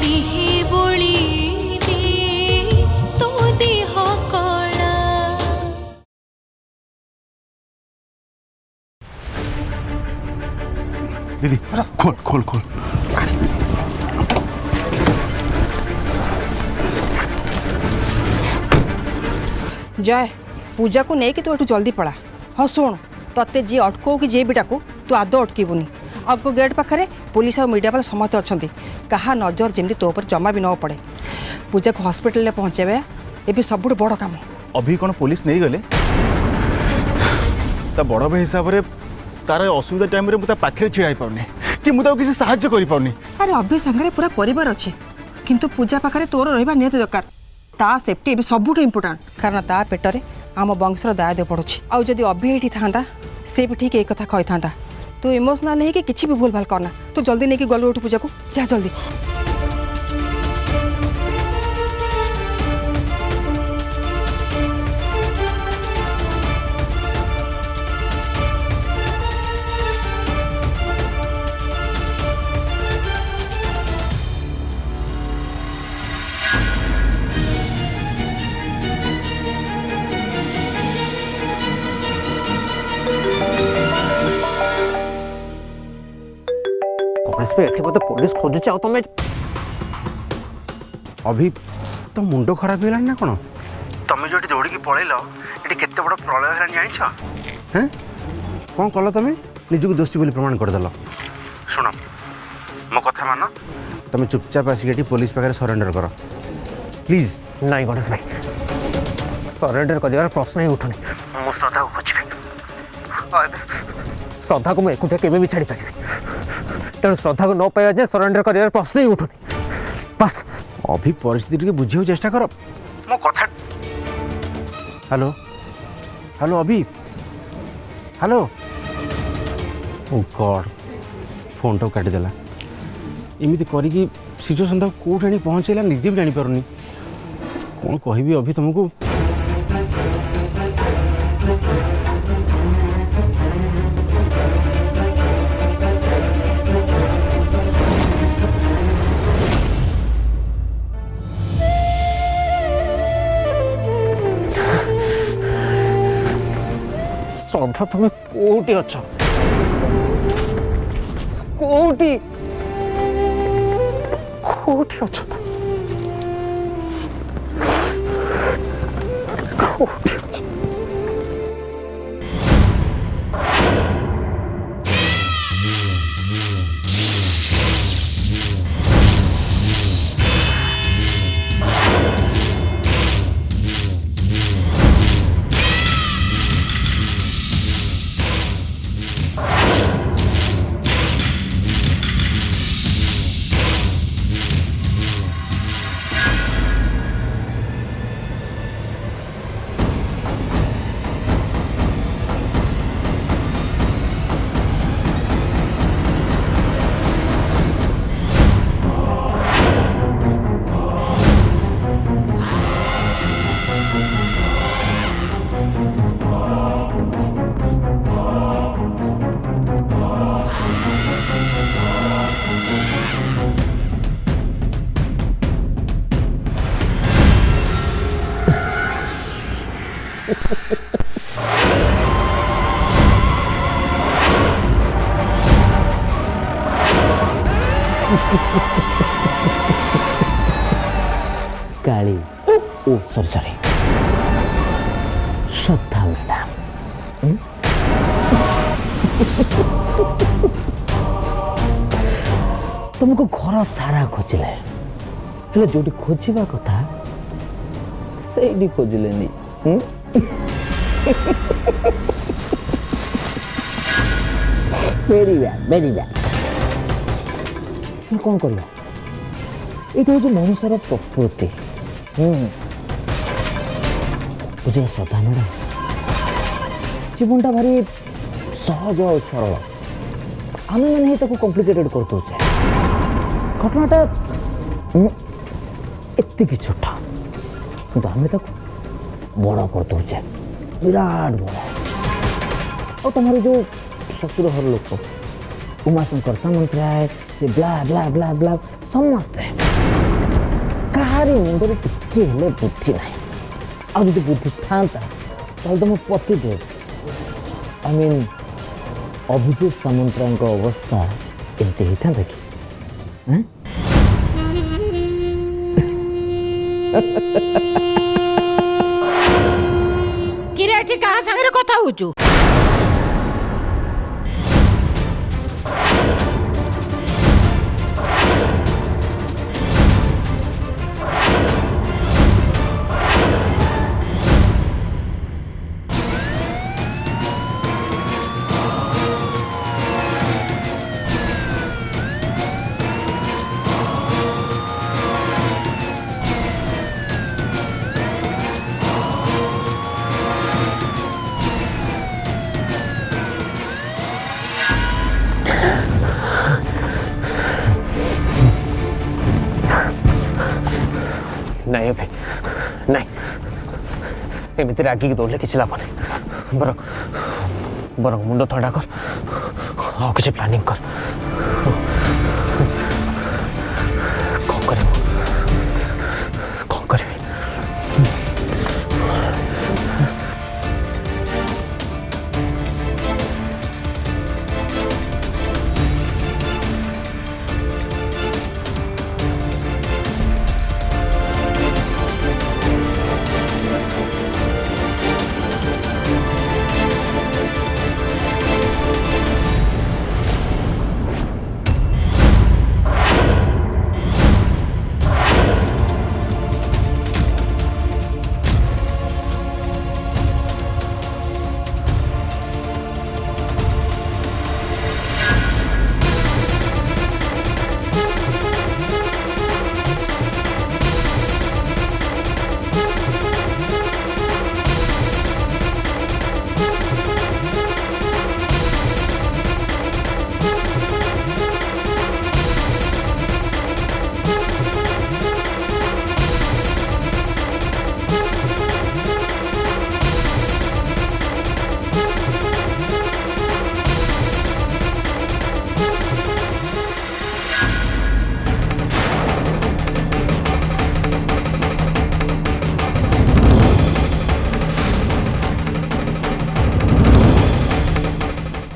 दिहे बोली दे तो देह कला। दीदी खोल खोल खोल। जय पूजा को लेकिन तू एठू जल्दी पड़ा। हाँ शुण ते जी अटको कि जी भी डाकू तू आदौ अटकबूनी। आगो गेट पाखे पुलिस और मीडिया वाले समस्त अच्छा क्या नजर जमी तो पर जमा भी न पड़े। पूजा को हॉस्पिटल पहुँचे ये सब बड़ काम। अभी कौन पुलिस नहीं गले बड़ भाई हिसाब से तार असुविधा टाइम रे पाखे छिड़ा पाऊनी कि मुझे किसी साहाय्य कर पाऊनी। अरे अभी सांगे पूरा परिवार अच्छे किंतु पूजा पाखे तोर रहा निहत दरकार। ता सेफ्टी भी सबुठ इम्पोर्टाट कारण ता पेटरे आम वंशर दायित्व पड़ुछि। आउ जदि अभी ये था सी भी ठीक एक कथा कही था। तू इमोशनाल नहीं कि किसी भी भूल भाल करना। तू जल्दी नहीं कि गलु उठ पूजा को जा जल्दी। पुलिस खोजुचे तुम अभी तो मुंड खराब है ना कौन तुम जो दौड़ी पलैल ये केते बड़ प्रलय है जान हैं कौन कल तुम निजक दोषी बोली प्रमाण करदेल। शुण मो कथा मान तुम चुपचाप आसिक पुलिस पाखे सरेंडर कर प्लीज। नहीं गणेश भाई सरेंडर कर प्रश्न ही उठुनी। मो श्रद्धा को खोजी श्रद्धा को मुझे एकुटिया केवे भी छाड़ी पारि तेणु श्रद्धा को न पाया जाए सरेंडर कर प्रश्न ही उठुनी। बस अभी परिस्थिति बुझे चेष्टा कर मो कथा। हेलो हेलो अभी हेलो ओ गॉड फोन टाक काटिदेला एमती करी सिचुएसन तक कौट आनी पहुँचेला निजे भी जानीपारूनी कौन कहबी अभी तुमको। श्रद्धा तुम कोटी अच्छा कोटी कोटी अच्छा कोटी अच्छा। काली ओ सॉरी सॉरी श्रद्धा मैडम तुमको घर सारा खोजिले जो खोजा कथा से खोजिले वेरी बैड कौन कर ये हूँ मनुष्यर प्रकृति बुझे श्रद्धा मैडम जीवनटा भारी सहज और सरल आम मैंने कॉम्प्लिकेटेड कर दूचे घटनाटा एति छोट कि आम बड़ कर दूचे विराट बड़ और तुम्हारे जो ससुर घर लोक उमाशंकर सामंतराय से ब्ला ब्ला ब्ला ब्ला समस्ते कहारी मुंडे टिके हेले बुद्धि ना आ बुद्धि था तो मो पति देव आई मीन अभिजीत सामंतराय अवस्था एमती होता कि किरे कहा सागर कथा होचु नहीं भाई नहीं एमती रागिक दौड़े किसी लाभ नहीं बर बर मुंड थंडा कर आ किसी प्लानिंग कर कौन कर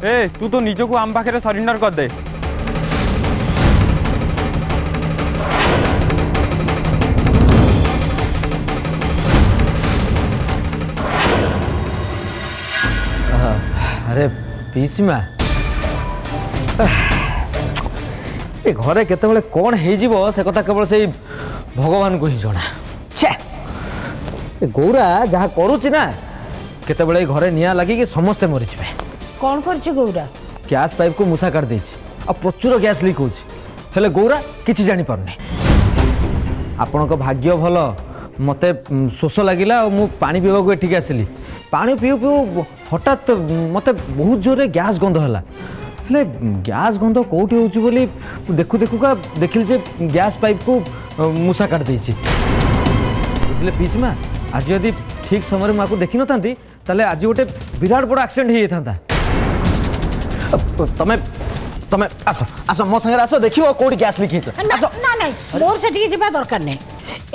ए तू तो निज को आम पाखे सरेंडर कर दे। अरे पीसी माँ ए घरे केतबेले कौन हो से कथा केवल से भगवान को ही जना। छे गौरा जहाँ करुच्ची ना केतबेले घरे निया लगी समस्ते मरीजे। कौन कर गौरा गैस पाइप को मूसा काट देछि आ प्रचुर गैस लीक होछि हेले गौरा किछि जानि पारने। आपनक भाग्य भल मते शोष लगिला और मु पानी पीवा को एठिक आसिली। पानी पिउ पिउ हठात मते बहुत जोरे गैस गंध हला। हेले गैस गंध कोठी होछि बोली देखु देखु का देखिल जे गैस पाइप को मूसा काट देछि। बुझले पीसमा आज यदि ठीक समय माको देखि नथांती ताले आज गोटे विराट बड़ एक्सीडेंट हे थांता। तमे तमे आस आस मो संगे आस देखियो कोडी गैस लीक हेछ। ना ना नहीं मोर सेठी जिबा दरकार नै।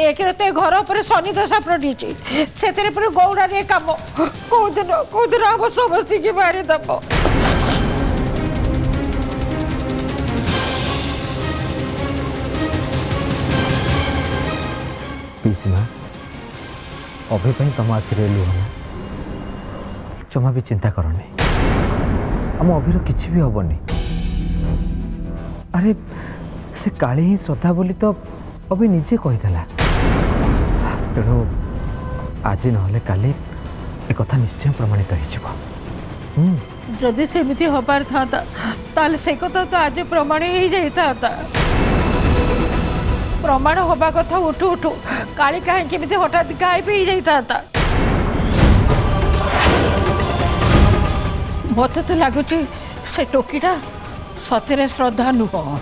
एक रते घर ऊपर शनि दशा पड़ीची सेतरे पर गौड़ा रे काम को दिन हम समस्ती के मारी दबो। पीसीमा अभी पई तुम आखिरे लुह ना जमा भी चिंता करनी आम अभिर किसी भी हेनी। अरे से काली ही श्रद्धा बोली तो अभी निजे कहीदेला तेणु आज ना काली एक कथा निश्चय प्रमाणित हो। जदि सेमिति हबार था ताले से कथा तो आज प्रमाण ही जाता। प्रमाण हवा कथा उठू उठू काली कहीं केमिति हठात गायब ही जाता। मत तो लगुच से टोकीटा सतरे श्रद्धा नुह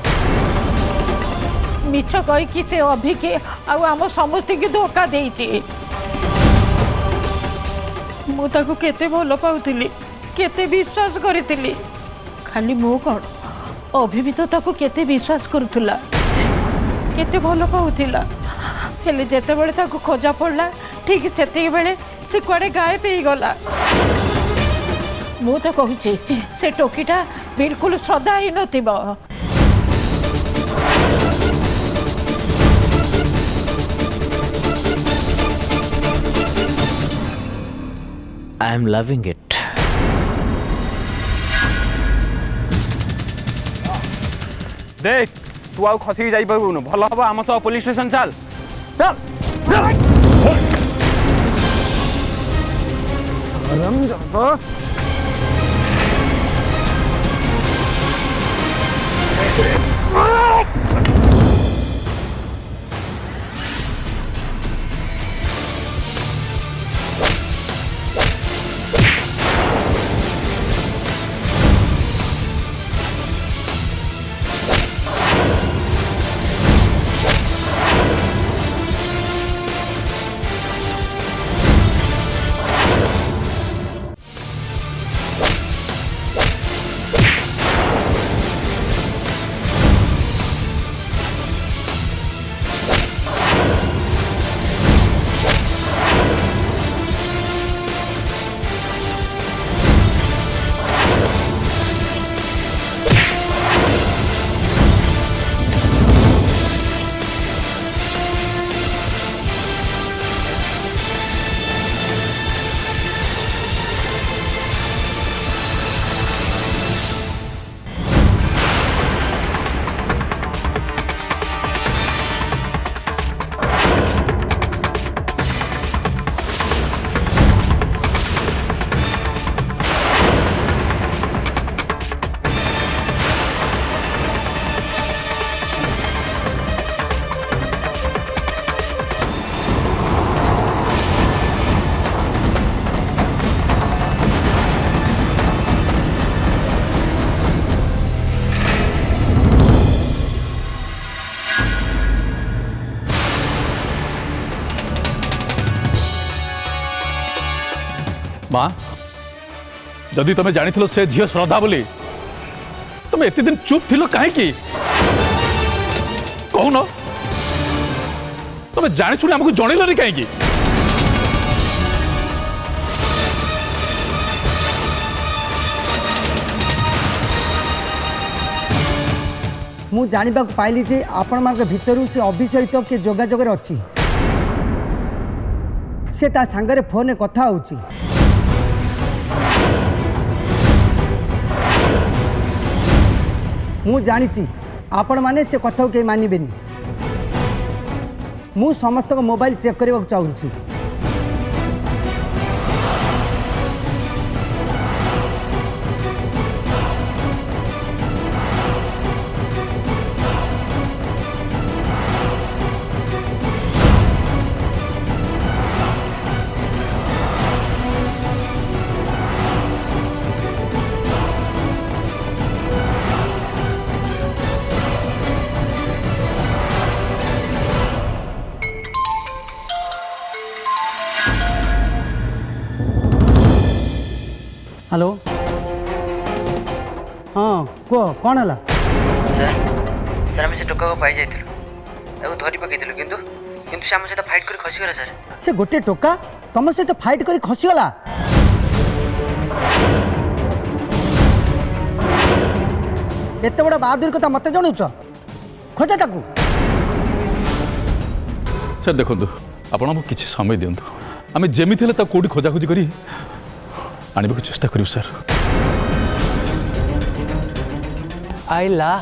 मिछ कहीकि से अभिके आम समस्त की धोखा देछि। मु ताको केते भल पाउथिली केते विश्वास करिथिली खाली मु कौन अभी भी तो ताको केते विश्वास करुला केते भल पाउथिला हेले जेते बेले ताको खोजा पड़ला ठीक सेते बेले से कुआडे गायब हो गला मु तो कहूची से टोकीटा बिल्कुल श्रद्धा ही नथिबो I am loving it. देख तू आउ खसी जाई पारबुनु भल हबो आम सह पुलिस स्टेशन चल चल माँ जदि तुम जानी से झील श्रद्धा बोली तुम एत दिन चुप थी कहीं कहून तुम जानी शुणी आमको जनइल कहीं मु जानिबा पाइली जे आपण मान भितर से अभी सहित किए जोगाजोग अच्छी से ता सांगरे फोन कथा होची मु जानी आपण माने से कथा के मानिबेनी मु समस्त मोबाइल चेक करने चाहूँगी हेलो हाँ कह कौन है सर सर आम से टोका को पाई जाइलु धरी पकईलु किंतु किंतु से आम सहित फाइट कर खसीगला सर से गोटे टोका तुम सहित फाइट कर खसीगला एत बड़ बहादुर कथा मत जनुच खोज ताकू सर देखो आपण किसी समय दिंतु आम जमी कौटी खोजाखोजी कर आने को चेष्टा करूँ सर आइला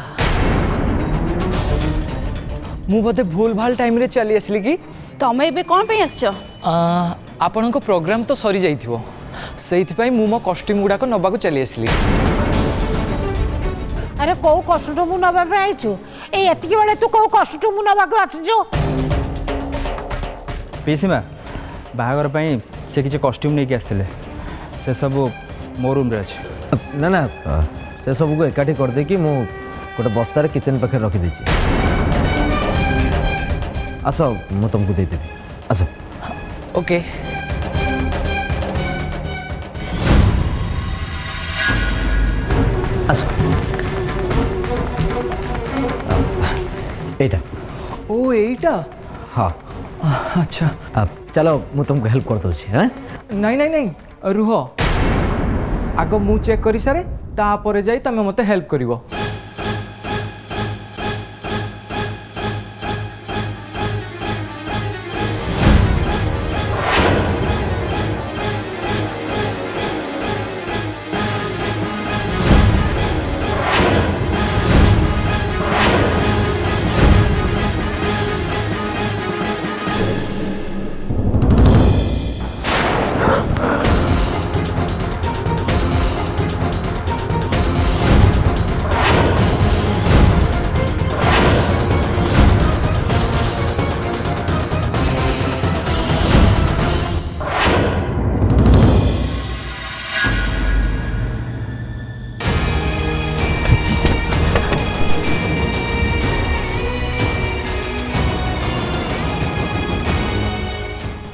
मु बोधे भूल भाल टाइम रे चली आसली कि तमें एबे कौन पे आसछ आपण को प्रोग्राम तो सरी जाइथिवो सेइथिपाई मु मो कॉस्ट्यूम गुडा को नबा को चली आसली अरे कौ कष्टमु नबा पे आइछु ए एतिकी बेले तू कौ कष्टमु नबा को आछजो पीसीमा बाहागर पई से किछि कॉस्ट्यूम नहीं के आसथिले से सब मो रूम रे अच्छे ना ना से सब को एकाठी कर दे कि मु गोटे बस्तार किचन पाखे रखी देछि आस मु तुमको दे देबी आस ओके आस एटा ओ एटा हाँ अच्छा चलो मु तुमको हेल्प कर दूँ हाँ नहीं नहीं नहीं रुह आग मु चेक कर सारे तापर जाई तमे मते हेल्प करिवो।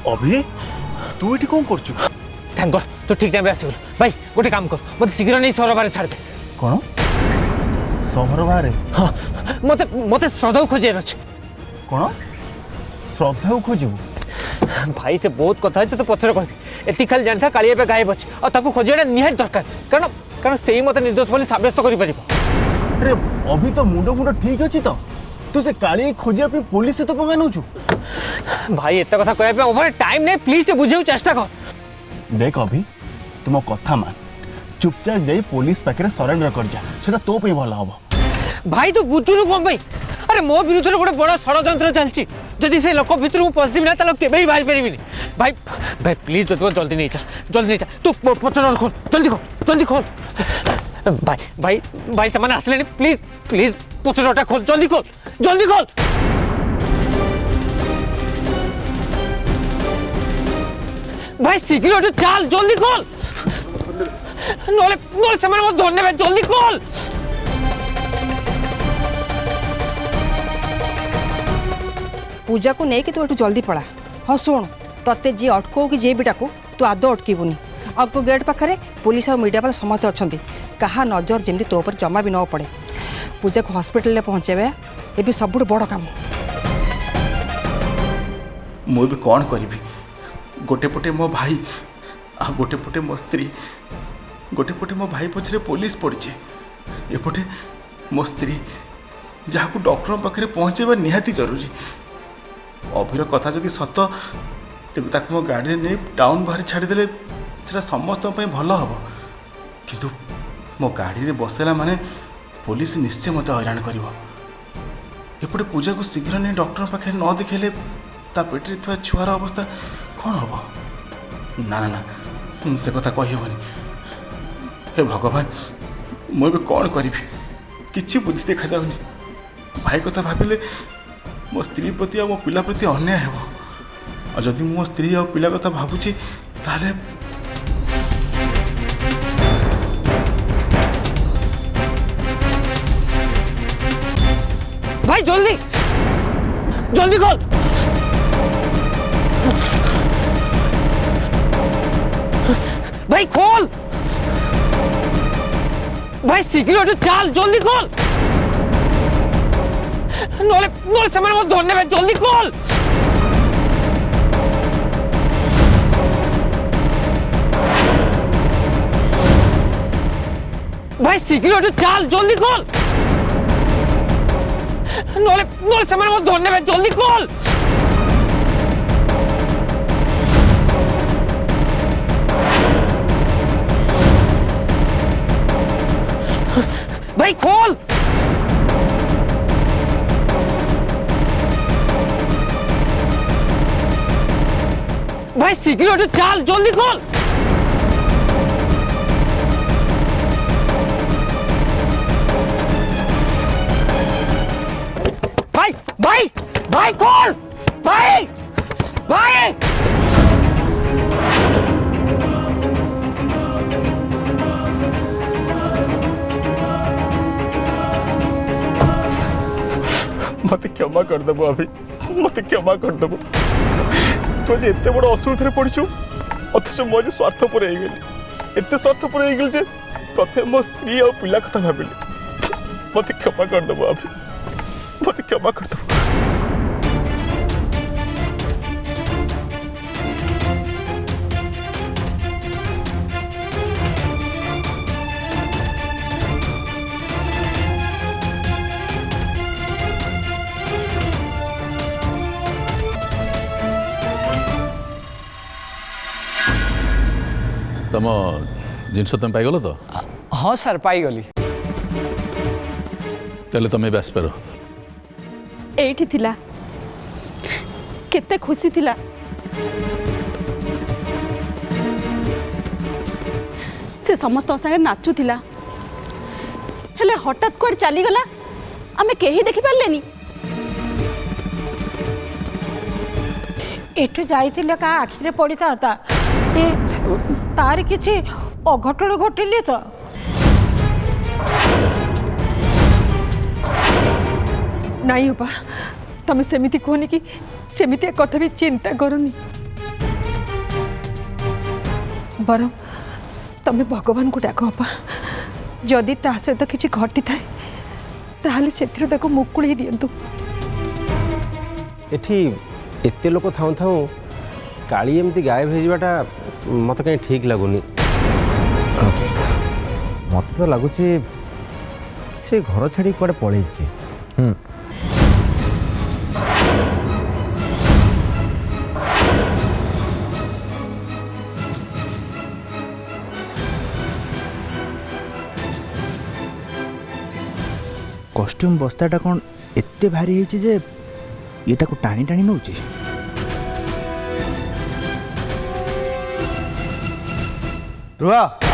अभी तू ये कौन कर थैंक गॉड तू ठीक टाइम आस भाई गोटे काम कर मत शीघ्र नहीं सहर बाहर छाड़ दे। कौन सहर बाहर? हाँ मत मत श्रद्धा खोजे अच्छे। कौन श्रद्धा खोजू? भाई से बहुत कथा है तो पचर कह एति खाली जानता कालिया पे गायब अच्छे और ताको खोजा निहाय दरकार कारण कारण से ही मत निर्दोष बोली साब्यस्त कर पारिबो। अरे अभी तो मुंड ठीक अच्छी तो तू से काली खोजिया पे पुलिस से तो पंगा नौचु। भाई एत कथा कहबे ओवर टाइम नहीं प्लीज बुझे चेष्टा कर। देख अभी तुम कथा मान चुपचाप जाई पुलिस पाखे सरेंडर कर जा सेटा तो पे भल हम। भाई तू बुझुनु कौन भाई अरे मो विरुद्ध गोटे बड़ षड्यंत्र चलती जदि से लोक भितर मुझे पशिबी ना तालो केबे बाहर पारिबिनी। भाई भाई प्लीज जल्दी नहीं जा तू पचर खोल जल्दी खोल भाई भाई भाई से आसले प्लीज प्लीज पचरटा खोल जल्दी खोल भाई शीघ्र चल जल्दी खोल नोले से धन्यवाद जल्दी खोल। पूजा को नहीं कि तू जल्दी पड़ा। हाँ शुण ते जी अटको कि जे भी डाकू तू आदौ अटकबूनी। आपको गेट पाखे पुलिस और मीडिया वाले समस्त अच्छा क्या नजर जमी तो पर जमा भी न पड़े। पूजा को हॉस्पिटल पहुँचेबा ये सब बड़ काम। मुझे कौन करी गोटे पटे मो भाई आ गोटे पटे मो स्त्री गोटे पटे मो भाई पछरे पुलिस पड़ी एपटे मो स्त्री जहाँ को डॉक्टर पाखे पहुँचेबा निहाती जरूरी। अभिर कथा जदि सत तेज ताक मो गाड़ी नहीं टाउन बाहर छाड़ीदे से समस्त भल हम किंतु मो गाड़ी बसला माने पुलिस निश्चय मत हैरान कर। एपटे पूजा को शीघ्र नहीं डॉक्टर पाखे न देखेले ता पेटे थोड़ा छुआर अवस्था कौन हम ना ना ना से कथा कहीहबनी। हे भगवान मुझे कौन करी किसी बुद्धि देखा जाऊनी। भाई कथा भाविले मो स्त्री प्रति मो पिला प्रति अन्याय हो और जदि मो स्त्री और पिला कथा भावुची ताले भाई जल्दी खोल भाई खोल भाई शीघ्र चल जल्दी खोल नोले से धन्यवाद जल्दी खोल। भाई शीघ्र चल जल्दी खोल नोले से धन्यवाद जल्दी खोल। भाई खोल भाई शीघ्र चल जल्दी खोल भाई भाई भाई खोल भाई भाई मत क्षमा करदेबु अभी मत क्षमा करदेबु तू आज एत बड़ असुविधा पड़चु अथच मुझे स्वार्थपर हो गली एत स्वार्थपर हो गली प्रथम मो स्त्री और पिला कथा भाविली मत क्षमा करदेबु अभी मत क्षमा करदेबु। तुम जिनस तुम पाइगल तो हाँ सर पाईगली तेल तुम भी आसपार एठी थिला केते खुशी थिला से समस्त संगे नाचुला हेले हठात कुआडे चलीगला आमे केही देखि पारलेनी एठु जाइथिले का आखिरे पड़ी था ए तार किछि अघटन घटिले तो नहीं होपा तुम सेमिति कहनी कि सेमिति कथा भी चिंता करनी बरम तुम भगवान को डाक होपा जदि ता सहित किसी घटी थाए ताहले सेथिरे ताको मुकुड़ी दियंतु एठी एते लोक थाऊ थाऊ काली एमती गायब हो जावाटा मत कहीं ठीक लगुनी मत तो लगुच से घर छाड़ी कुआडे पड़े कॉस्ट्यूम बस्ताटा कौन एते भारी है जे ये ताको टाणी टाणी नौची रुआ